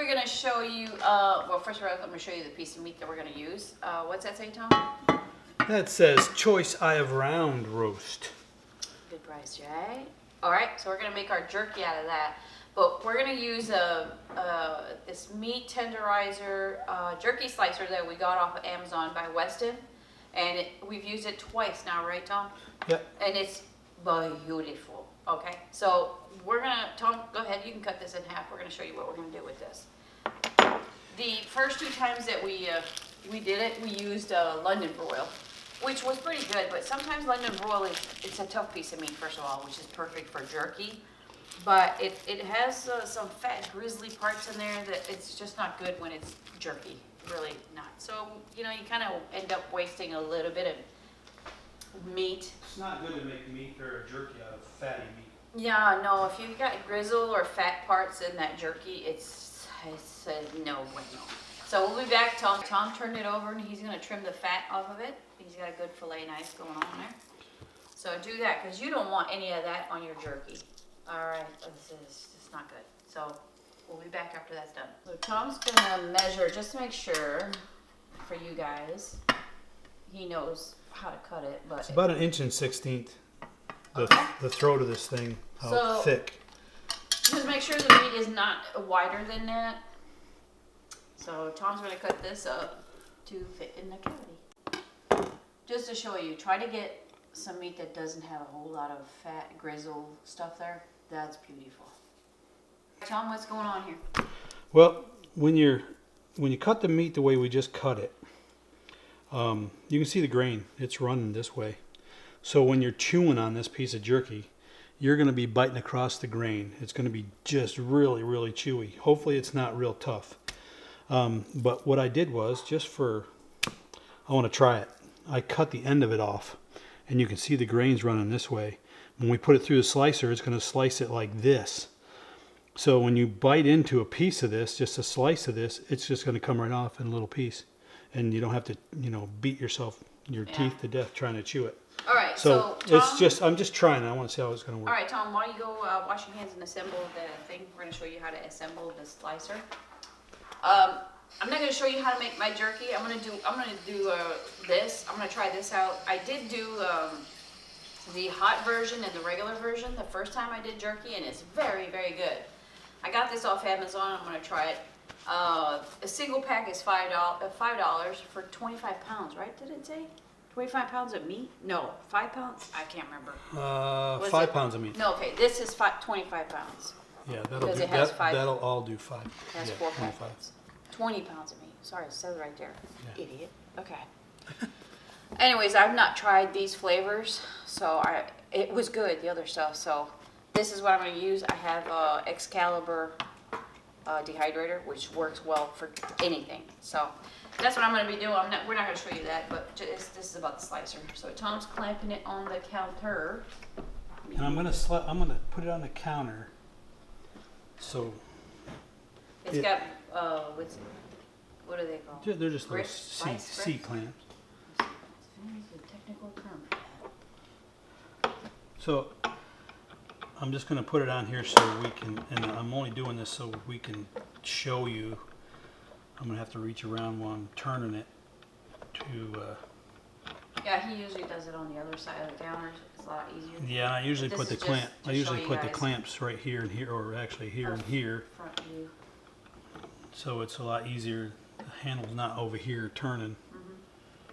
going to show you, well, first of all, I'm going to show you the piece of meat that we're going to use. What's that say, Tom? That says choice eye of round roast. Good price, right? All right, so we're going to make our jerky out of that. But we're going to use this meat tenderizer jerky slicer that we got off of Amazon by Weston. And we've used it twice now, right, Tom? Yep. And it's beautiful. Okay, so we're going to, Tom, go ahead. You can cut this in half. We're going to show you what we're going to do with this. The first 2 times that we did it, we used London broil, which was pretty good. But sometimes London broil it's a tough piece of meat, first of all, which is perfect for jerky. But it has some fat, grizzly parts in there that it's just not good when it's jerky. Really not. So, you know, you kind of end up wasting a little bit of meat. It's not good to make meat or a jerky out of fatty meat. Yeah, no, if you've got grizzle or fat parts in that jerky, it's a no bueno. So we'll be back. Tom turned it over and he's going to trim the fat off of it. He's got a good fillet knife going on there. So do that because you don't want any of that on your jerky. Alright, this is just not good. So we'll be back after that's done. So Tom's gonna measure just to make sure for you guys. He knows how to cut it, but it's about 1 1/16". Okay. The throat of this thing, how thick. Just make sure the meat is not wider than that. So Tom's gonna cut this up to fit in the cavity. Just to show you, try to get some meat that doesn't have a whole lot of fat, grizzle stuff there. That's beautiful. Tom, what's going on here? Well, when you cut the meat the way we just cut it, you can see the grain. It's running this way. So when you're chewing on this piece of jerky, you're going to be biting across the grain. It's going to be just really, really chewy. Hopefully it's not real tough. But what I did was, I want to try it. I cut the end of it off, and you can see the grains running this way. When we put it through the slicer, it's going to slice it like this. So when you bite into a piece of this, just a slice of this, it's just going to come right off in a little piece. And you don't have to, beat your teeth to death trying to chew it. All right, so Tom, I'm just trying. I want to see how it's going to work. All right, Tom, while you go wash your hands and assemble the thing, we're going to show you how to assemble the slicer. I'm not going to show you how to make my jerky. I'm going to do this. I'm going to try this out. I did do the hot version and the regular version the first time I did jerky, and it's very, very good. I got this off Amazon. I'm going to try it. A single pack is $5 for 25 pounds, right? Did it say 25 pounds of meat? No, 5 pounds. I can't remember. 5 pounds of meat. No, okay. This is 25 pounds. Yeah, that'll all do 5. It has 4 packets. 20 pounds of meat. Sorry, it says right there. Yeah. Idiot. Okay. Anyways, I've not tried these flavors, so it was good, the other stuff. So this is what I'm going to use. I have Excalibur dehydrator, which works well for anything. So that's what I'm going to be doing. We're not going to show you that, but this is about the slicer. So Tom's clamping it on the counter. And I'm going to put it on the counter. So it's got what are they called? They're just little C clamps. Technical term. So I'm just going to put it on here so we can, and I'm only doing this so we can show you. I'm going to have to reach around while I'm turning it to... Yeah, he usually does it on the other side of the counter. It's a lot easier. Yeah, I usually put the clamp. I usually put the clamps right here and here, or actually here and here. Front view. So it's a lot easier. The handle's not over here turning.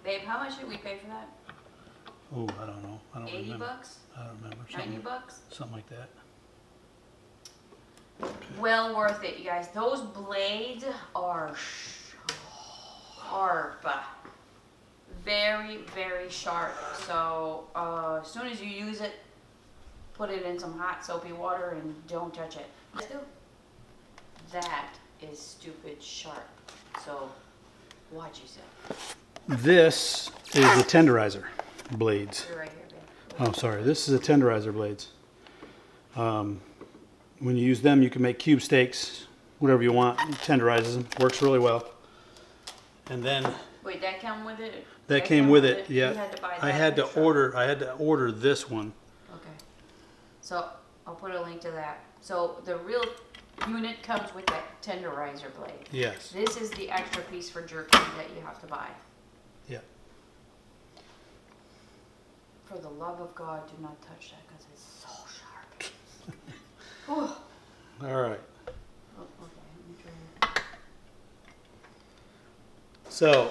Babe, how much did we pay for that? Oh, I don't know. I don't 80 remember. bucks? I don't remember. 90 bucks? Something like that. Well worth it, you guys. Those blades are sharp. Very, very sharp. So as soon as you use it, put it in some hot soapy water and don't touch it. That is stupid sharp. So watch yourself. This is the tenderizer blades. You're right here, babe. Oh, sorry. This is the tenderizer blades. When you use them, you can make cube steaks, whatever you want. It tenderizes them. Works really well. And then... Wait, that came with it? That came with it, You yeah. had to buy that I had to order this one. Okay. So I'll put a link to that. So the real unit comes with that tenderizer blade. Yes. This is the extra piece for jerky that you have to buy. Yeah. For the love of God, do not touch that because it's so sharp. Oh, All right. okay. Let me try. So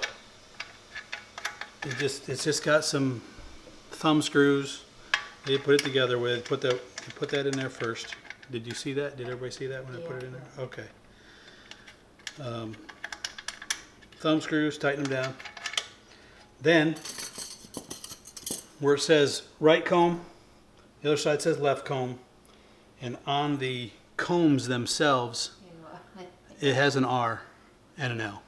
it's just got some thumb screws. You put it together with. Put that in there first. Did you see that? Did everybody see that when I put it in there? Okay. Thumb screws, tighten them down. Then, where it says right comb, the other side says left comb, and on the combs themselves, it has an R and an L,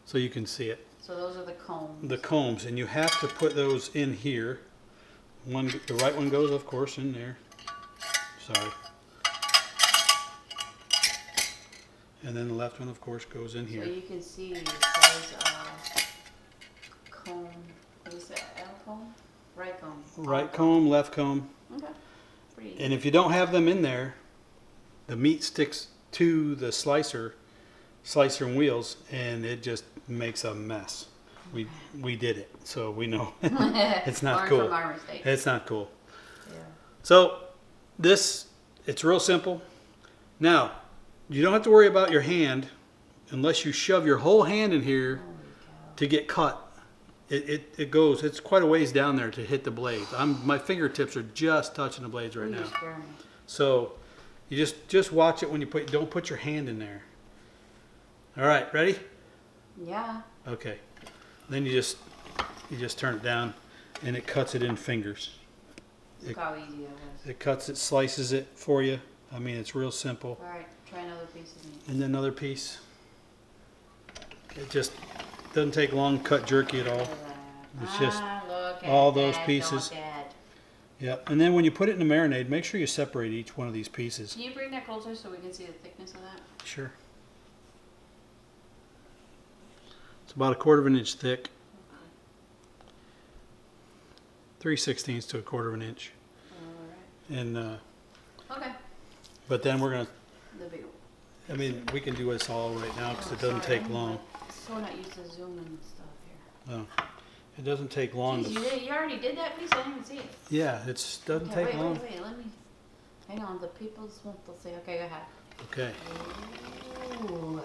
so you can see it. So those are the combs. The combs, and you have to put those in here. The right one goes, of course, in there. Sorry. And then the left one, of course, goes in here. So you can see it says comb. What is that? L comb? Right comb. Right comb, left comb. Okay. Pretty easy. And if you don't have them in there, the meat sticks to the slicer and wheels, and it just makes a mess. We did it, so we know it's not Learn cool. from our mistakes. It's not cool. Yeah. So it's real simple. Now, you don't have to worry about your hand unless you shove your whole hand in here to get cut. It's quite a ways down there to hit the blades. My fingertips are just touching the blades right Ooh, you now. scare me. So you just watch it when you don't put your hand in there. All right, ready? Yeah. Okay. Then you just turn it down, and it cuts it in fingers. Look how easy that was. It cuts it, slices it for you. I mean, it's real simple. All right, try another piece of meat. And then another piece. It just doesn't take long to cut jerky at all. It's just look at all those that, pieces. don't that. Yep. And then when you put it in the marinade, make sure you separate each one of these pieces. Can you bring that closer so we can see the thickness of that? Sure. It's about 1/4 inch thick. 3/16 to 1/4 inch. All right. And Okay. but then we're gonna. The big one. I mean, we can do this all right now because it doesn't Sorry, take I'm long. so not used to zooming and stuff here. No, it doesn't take long. Jeez, you already did that piece? I didn't even see it. Yeah, it doesn't take long. Wait, let me. Hang on, the people's want to say. Okay, go ahead. Okay. Ooh.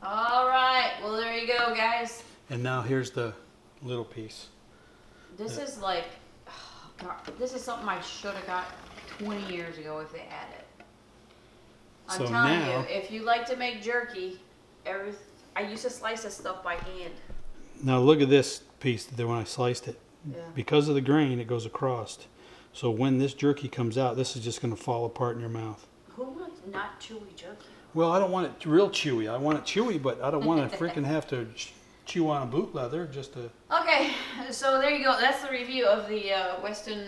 All right, well there you go, guys. And now here's the little piece. This is like, oh God, this is something I should have got 20 years ago if they had it. I'm So telling now- you, if you like to make jerky, I used to slice this stuff by hand. Now look at this piece that when I sliced it. Yeah. Because of the grain, it goes across. So when this jerky comes out, this is just going to fall apart in your mouth. Who wants not chewy jerky? Well, I don't want it real chewy. I want it chewy, but I don't want to freaking have to chew on a boot leather just to... Okay, so there you go. That's the review of the Weston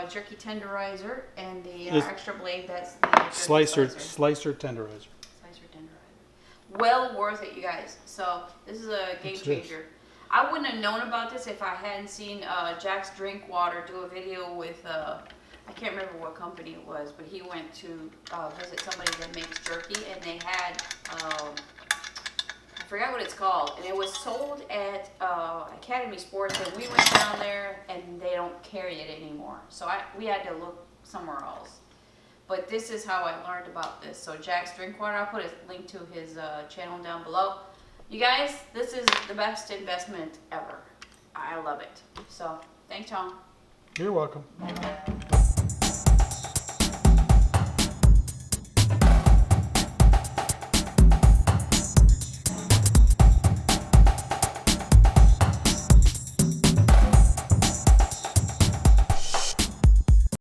jerky tenderizer and the It's- extra blade. That's the jerky Slicer slicer tenderizer. Slicer tenderizer. Well worth it, you guys. So this is a game What's this? changer. I wouldn't have known about this if I hadn't seen Jaxx Drinkwater do a video with, I can't remember what company it was, but he went to visit somebody that makes jerky, and they had, I forgot what it's called, and it was sold at Academy Sports, and we went down there, and they don't carry it anymore. So we had to look somewhere else. But this is how I learned about this. So Jaxx Drinkwater, I'll put a link to his channel down below. You guys, this is the best investment ever. I love it. So, thanks, Tom. You're welcome.